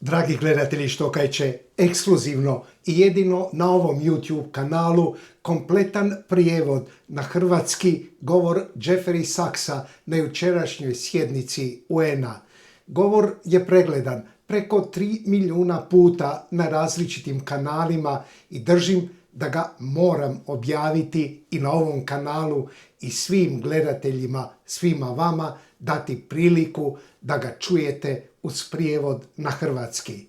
Dragi gledatelji Štokajče, ekskluzivno i jedino na ovom YouTube kanalu kompletan prijevod na hrvatski govor Jeffrey Sachsa na jučerašnjoj sjednici UN-a. Govor je pregledan preko 3 milijuna puta na različitim kanalima i držim da ga moram objaviti i na ovom kanalu i svim gledateljima, svima vama dati priliku da ga čujete uz prijevod na hrvatski.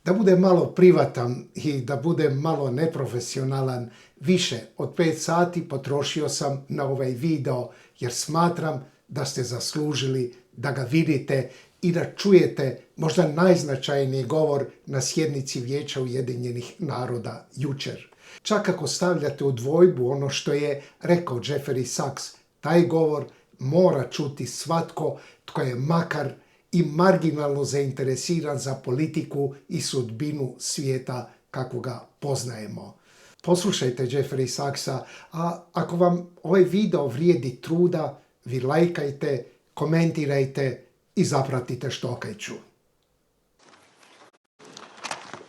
Da budem malo privatan i da budem malo neprofesionalan, više od 5 sati potrošio sam na ovaj video jer smatram da ste zaslužili da ga vidite i da čujete možda najznačajniji govor na sjednici Vijeća Ujedinjenih naroda jučer. Čak ako stavljate u dvojbu ono što je rekao Jeffrey Sachs, taj govor mora čuti svatko tko je makar i marginalno zainteresiran za politiku i sudbinu svijeta kako ga poznajemo. Poslušajte Jeffrey Sachsa, a ako vam ovaj video vrijedi truda, vi lajkajte, komentirajte i zapratite Štokajču.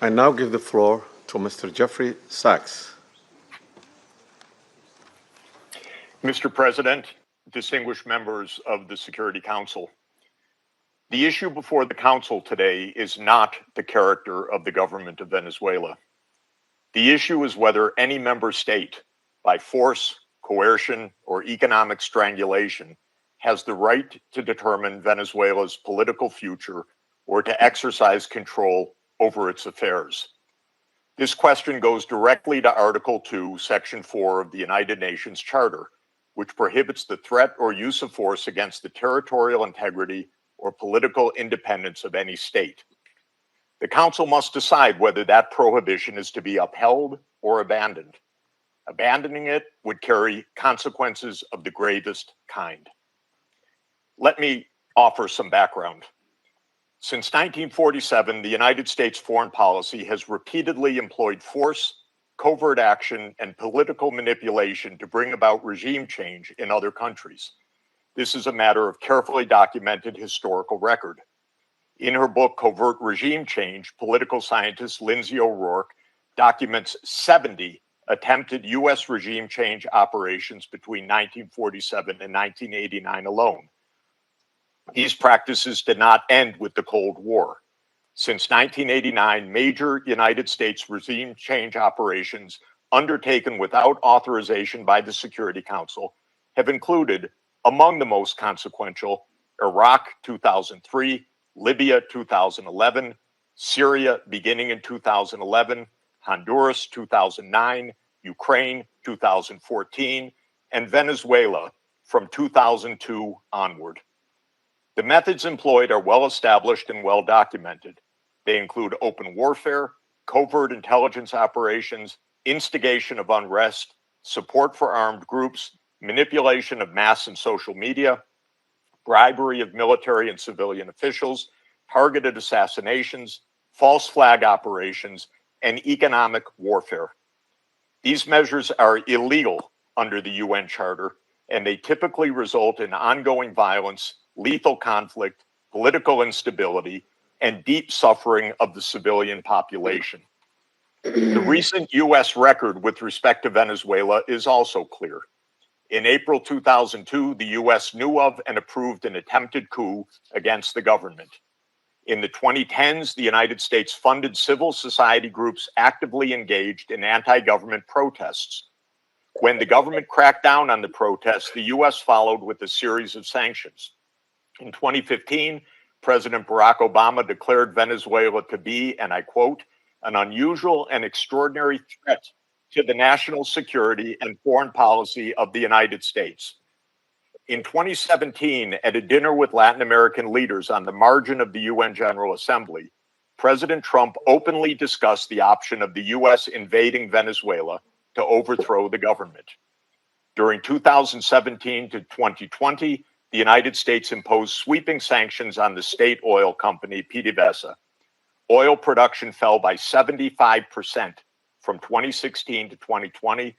I now give the floor to Mr. Jeffrey Sachs. Mr. President, distinguished members of the Security Council, the issue before the Council today is not the character of the government of Venezuela. The issue is whether any member state, by force, coercion, or economic strangulation, has the right to determine Venezuela's political future or to exercise control over its affairs. This question goes directly to Article 2, Section 4 of the United Nations Charter, which prohibits the threat or use of force against the territorial integrity or political independence of any state. The Council must decide whether that prohibition is to be upheld or abandoned. Abandoning it would carry consequences of the gravest kind. Let me offer some background. Since 1947, the United States foreign policy has repeatedly employed force, covert action, and political manipulation to bring about regime change in other countries. This is a matter of carefully documented historical record. In her book, Covert Regime Change, political scientist Lindsay O'Rourke documents 70 attempted U.S. regime change operations between 1947 and 1989 alone. These practices did not end with the Cold War. Since 1989, major United States regime change operations undertaken without authorization by the Security Council have included, among the most consequential, Iraq 2003, Libya 2011, Syria beginning in 2011, Honduras 2009, Ukraine 2014, and Venezuela from 2002 onward. The methods employed are well established and well documented. They include open warfare, covert intelligence operations, instigation of unrest, support for armed groups, manipulation of mass and social media, bribery of military and civilian officials, targeted assassinations, false flag operations, and economic warfare. These measures are illegal under the UN Charter, and they typically result in ongoing violence, lethal conflict, political instability, and deep suffering of the civilian population. The recent U.S. record with respect to Venezuela is also clear. In April 2002, the U.S. knew of and approved an attempted coup against the government. In the 2010s, the United States funded civil society groups actively engaged in anti-government protests. When the government cracked down on the protests, the U.S. followed with a series of sanctions. In 2015, President Barack Obama declared Venezuela to be, and I quote, an unusual and extraordinary threat to the national security and foreign policy of the United States. In 2017, at a dinner with Latin American leaders on the margin of the UN General Assembly, President Trump openly discussed the option of the U.S. invading Venezuela to overthrow the government. During 2017 to 2020, the United States imposed sweeping sanctions on the state oil company PDVSA. Oil production fell by 75% from 2016 to 2020,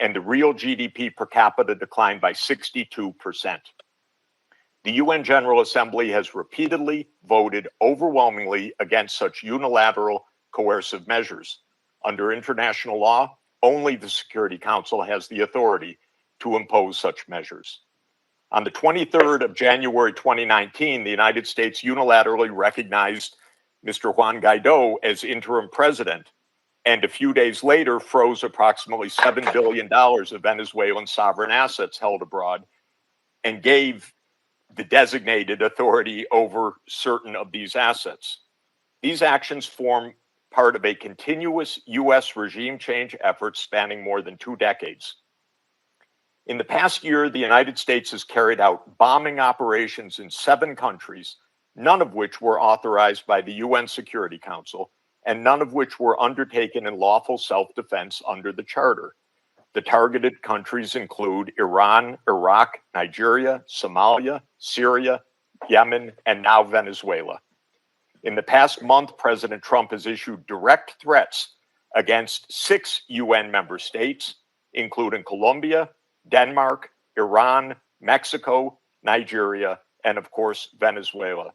and the real GDP per capita declined by 62%. The UN General Assembly has repeatedly voted overwhelmingly against such unilateral coercive measures. Under international law, only the Security Council has the authority to impose such measures. On the 23rd of January 2019, the United States unilaterally recognized Mr. Juan Guaido as interim president, and a few days later froze approximately $7 billion of Venezuelan sovereign assets held abroad and gave the designated authority over certain of these assets. These actions form part of a continuous U.S. regime change effort spanning more than 2 decades. In the past year, the United States has carried out bombing operations in 7 countries, none of which were authorized by the UN Security Council, and none of which were undertaken in lawful self-defense under the Charter. The targeted countries include Iran, Iraq, Nigeria, Somalia, Syria, Yemen, and now Venezuela. In the past month, President Trump has issued direct threats against 6 UN member states, including Colombia, Denmark, Iran, Mexico, Nigeria, and of course, Venezuela.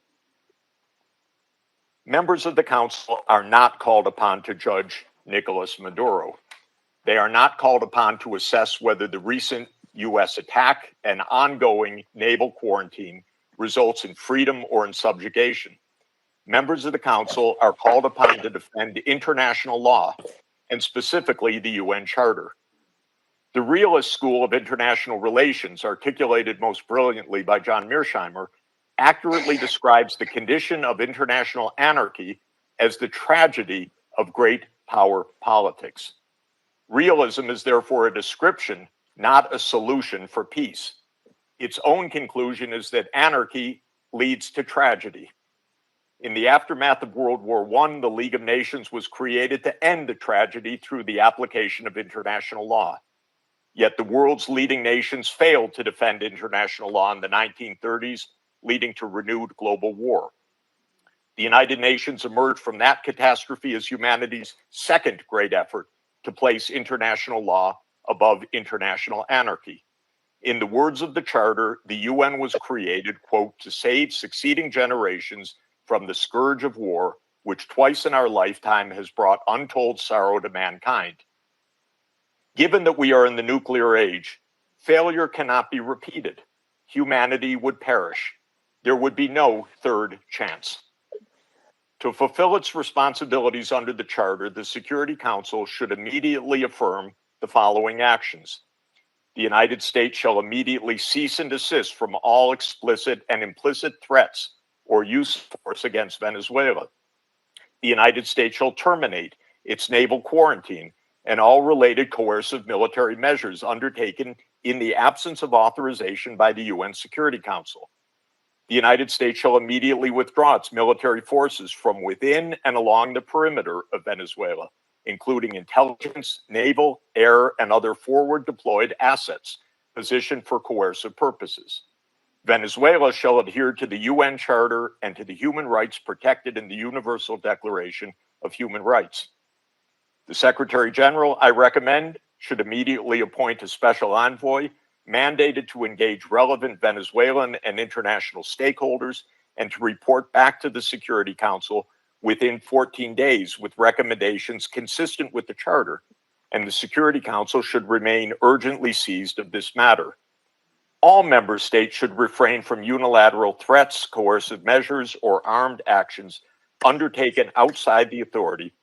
Members of the Council are not called upon to judge Nicolas Maduro. They are not called upon to assess whether the recent U.S. attack and ongoing naval quarantine results in freedom or in subjugation. Members of the Council are called upon to defend international law, and specifically the UN Charter. The realist school of international relations, articulated most brilliantly by John Mearsheimer, accurately describes the condition of international anarchy as the tragedy of great power politics. Realism is therefore a description, not a solution for peace. Its own conclusion is that anarchy leads to tragedy. In the aftermath of World War I, the League of Nations was created to end the tragedy through the application of international law. Yet the world's leading nations failed to defend international law in the 1930s, leading to renewed global war. The United Nations emerged from that catastrophe as humanity's second great effort to place international law above international anarchy. In the words of the Charter, the UN was created, quote, to save succeeding generations from the scourge of war, which twice in our lifetime has brought untold sorrow to mankind. Given that we are in the nuclear age, failure cannot be repeated. Humanity would perish. There would be no third chance. To fulfill its responsibilities under the Charter, the Security Council should immediately affirm the following actions. The United States shall immediately cease and desist from all explicit and implicit threats or use of force against Venezuela. The United States shall terminate its naval quarantine and all related coercive military measures undertaken in the absence of authorization by the UN Security Council. The United States shall immediately withdraw its military forces from within and along the perimeter of Venezuela, including intelligence, naval, air, and other forward deployed assets positioned for coercive purposes. Venezuela shall adhere to the UN Charter and to the human rights protected in the Universal Declaration of Human Rights. The Secretary General, I recommend, should immediately appoint a special envoy mandated to engage relevant Venezuelan and international stakeholders and to report back to the Security Council within 14 days with recommendations consistent with the Charter, and the Security Council should remain urgently seized of this matter. All member states should refrain from unilateral threats, coercive measures, or armed actions undertaken outside the authority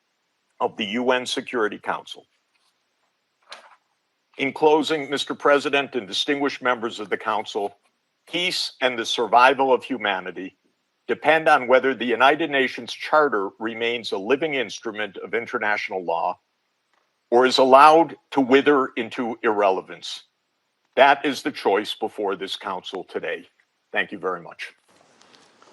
of the UN Security Council. In closing, Mr. President and distinguished members of the Council, peace and the survival of humanity depend on whether the United Nations Charter remains a living instrument of international law or is allowed to wither into irrelevance. That is the choice before this Council today. Thank you very much.